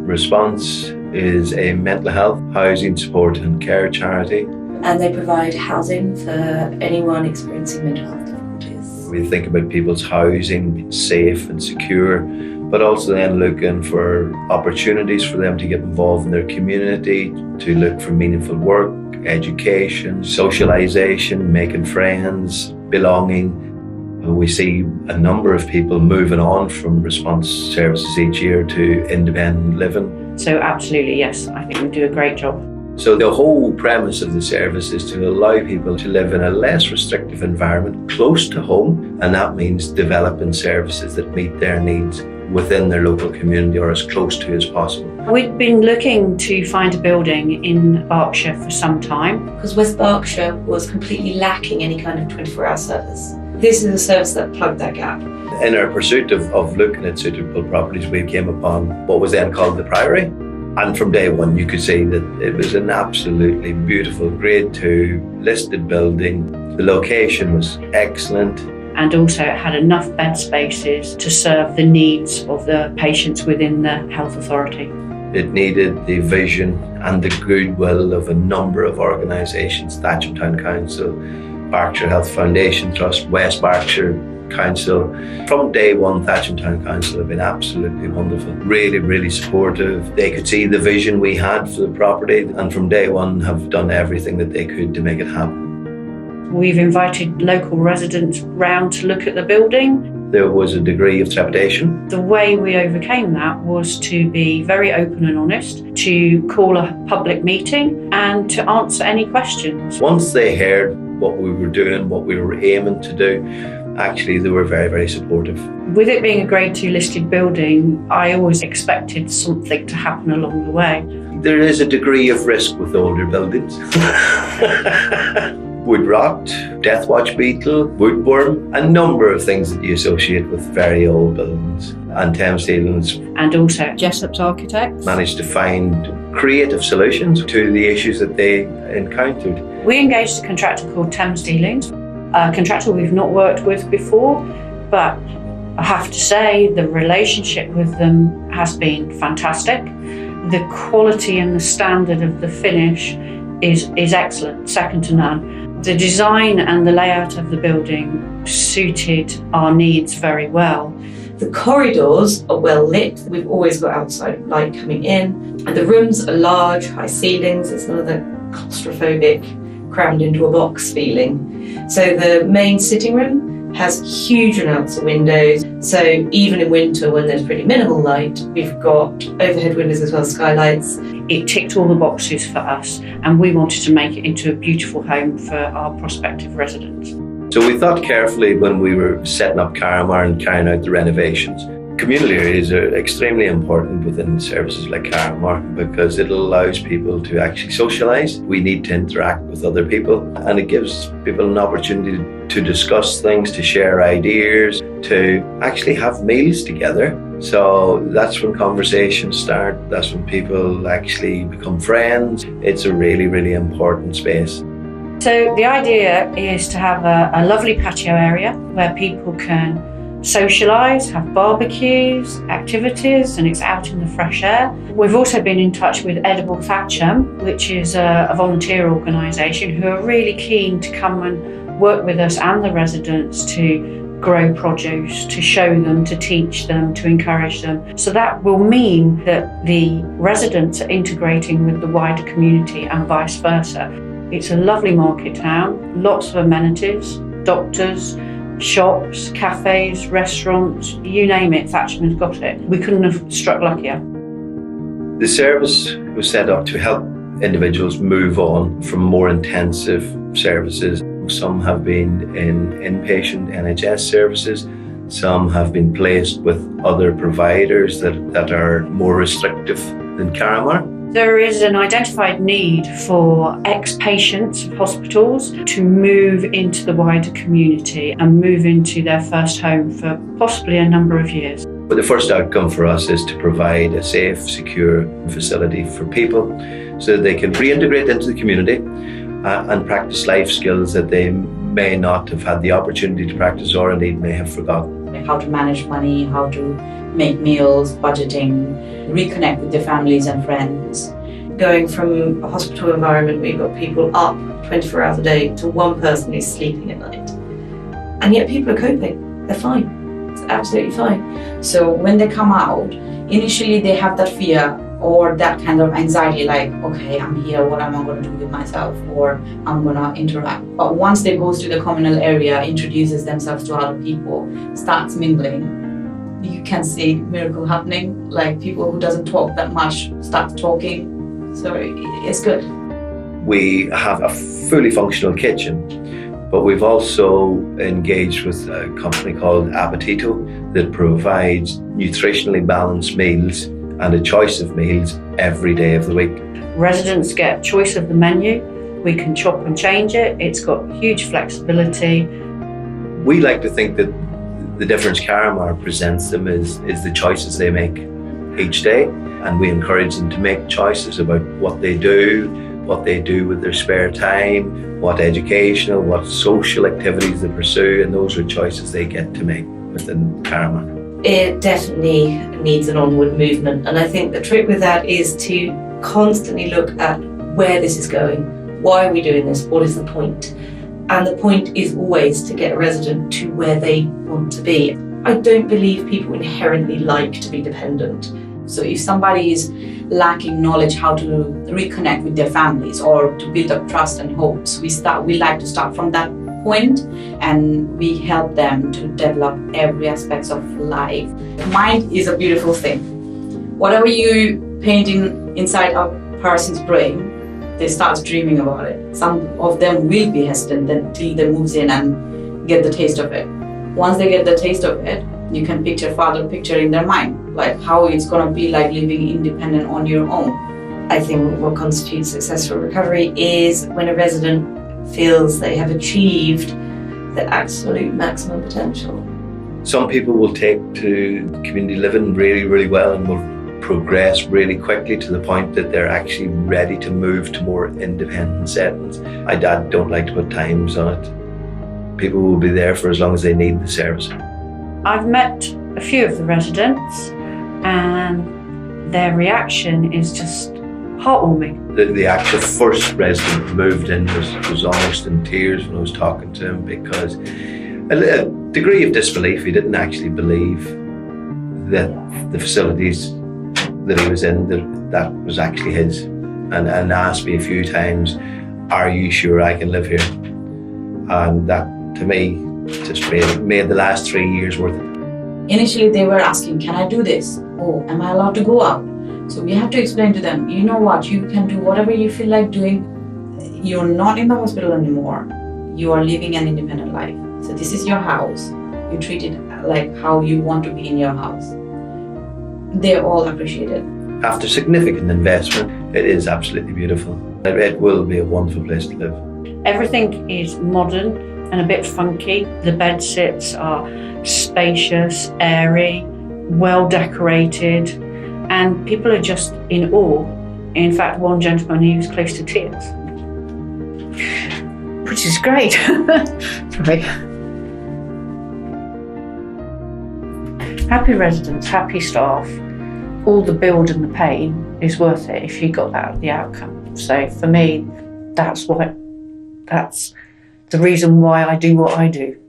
Response is a mental health, housing support and care charity. And they provide housing for anyone experiencing mental health difficulties. We think about people's housing being safe and secure, but also then looking for opportunities for them to get involved in their community, to look for meaningful work, education, socialisation, making friends, belonging. We see a number of people moving on from response services each year to independent living. So absolutely, yes, I think we do a great job. So the whole premise of the service is to allow people to live in a less restrictive environment close to home, and that means developing services that meet their needs within their local community or as close to as possible. We've been looking to find a building in Berkshire for some time. Because West Berkshire was completely lacking any kind of 24-hour service. This is a service that plugged that gap. In our pursuit of looking at suitable properties, we came upon what was then called the Priory. And from day one, you could see that it was an absolutely beautiful Grade 2 listed building. The location was excellent. And also it had enough bed spaces to serve the needs of the patients within the health authority. It needed the vision and the goodwill of a number of organisations, Thatcham Town Council, Berkshire Health Foundation Trust, West Berkshire Council. From day one, Thatcham Town Council have been absolutely wonderful, really, really supportive. They could see the vision we had for the property, and from day one have done everything that they could to make it happen. We've invited local residents round to look at the building. There was a degree of trepidation. The way we overcame that was to be very open and honest, to call a public meeting and to answer any questions. Once they heard what we were doing, what we were aiming to do, actually they were very, very supportive. With it being a Grade 2 listed building, I always expected something to happen along the way. There is a degree of risk with older buildings. Wood rot, death watch beetle, woodworm, a number of things that you associate with very old buildings. And Thames Ceilings and also Jessop's Architects managed to find creative solutions to the issues that they encountered. We engaged a contractor called Thames Ceilings, a contractor we've not worked with before, but I have to say the relationship with them has been fantastic. The quality and the standard of the finish is excellent, second to none. The design and the layout of the building suited our needs very well. The corridors are well lit. We've always got outside light coming in. And the rooms are large, high ceilings. It's none of the claustrophobic, crammed into a box feeling. So the main sitting room has huge amounts of windows. So even in winter, when there's pretty minimal light, we've got overhead windows as well as skylights. It ticked all the boxes for us, and we wanted to make it into a beautiful home for our prospective residents. So we thought carefully when we were setting up Carramar and carrying out the renovations. Community areas are extremely important within services like Carramar because it allows people to actually socialise. We need to interact with other people, and it gives people an opportunity to discuss things, to share ideas, to actually have meals together. So that's when conversations start, that's when people actually become friends. It's a really, really important space. So the idea is to have a lovely patio area where people can socialise, have barbecues, activities, and it's out in the fresh air. We've also been in touch with Edible Thatcham, which is a volunteer organisation who are really keen to come and work with us and the residents to grow produce, to show them, to teach them, to encourage them. So that will mean that the residents are integrating with the wider community and vice versa. It's a lovely market town, lots of amenities, doctors, shops, cafes, restaurants, you name it, Thatcham has got it. We couldn't have struck luckier. The service was set up to help individuals move on from more intensive services. Some have been in inpatient NHS services, some have been placed with other providers that are more restrictive than Carramar. There is an identified need for ex-patients of hospitals to move into the wider community and move into their first home for possibly a number of years. But the first outcome for us is to provide a safe, secure facility for people so that they can reintegrate into the community and practice life skills that they may not have had the opportunity to practice or indeed may have forgotten. How to manage money, how to make meals, budgeting, reconnect with their families and friends. Going from a hospital environment, we've got people up 24 hours a day to one person who's sleeping at night. And yet people are coping. They're fine. It's absolutely fine. So when they come out, initially they have that fear or that kind of anxiety, like, okay, I'm here, what am I going to do with myself? Or I'm going to interact. But once they go to the communal area, introduces themselves to other people, starts mingling, you can see miracle happening. Like people who doesn't talk that much start talking. So it's good. We have a fully functional kitchen, but we've also engaged with a company called Appetito that provides nutritionally balanced meals and a choice of meals every day of the week. Residents get choice of the menu. We can chop and change it. It's got huge flexibility. We like to think that the difference Carramar presents them is the choices they make each day, and we encourage them to make choices about what they do with their spare time, what educational, what social activities they pursue, and those are choices they get to make within Carramar. It definitely needs an onward movement, and I think the trick with that is to constantly look at where this is going. Why are we doing this? What is the point? And the point is always to get a resident to where they want to be. I don't believe people inherently like to be dependent. So if somebody is lacking knowledge how to reconnect with their families or to build up trust and hopes, we like to start from that point, and we help them to develop every aspect of life. Mind is a beautiful thing. Whatever you paint inside a person's brain, they start dreaming about it. Some of them will be hesitant until they moves in and get the taste of it. Once they get the taste of it, you can further picture in their mind, like how it's going to be like living independent on your own. I think what constitutes successful recovery is when a resident feels they have achieved their absolute maximum potential. Some people will take to community living really, really well and will progress really quickly to the point that they're actually ready to move to more independent settings. I don't like to put times on it. People will be there for as long as they need the service. I've met a few of the residents and their reaction is just heartwarming. The actual first resident who moved in was almost in tears when I was talking to him, because a degree of disbelief. He didn't actually believe that the facilities that he was in, that was actually his, and asked me a few times, are you sure I can live here? And that to me just made the last 3 years worth it. Initially they were asking, can I do this? Oh, am I allowed to go out? So we have to explain to them, you know what, you can do whatever you feel like doing. You're not in the hospital anymore. You are living an independent life. So this is your house. You treat it like how you want to be in your house. They're all appreciated. After significant investment, it is absolutely beautiful. It will be a wonderful place to live. Everything is modern and a bit funky. The bed sits are spacious, airy, well decorated, and people are just in awe. In fact, one gentleman, he was close to tears, which is great. Sorry. Happy residents, happy staff, all the build and the pain is worth it if you got the outcome. So for me, that's the reason why I do what I do.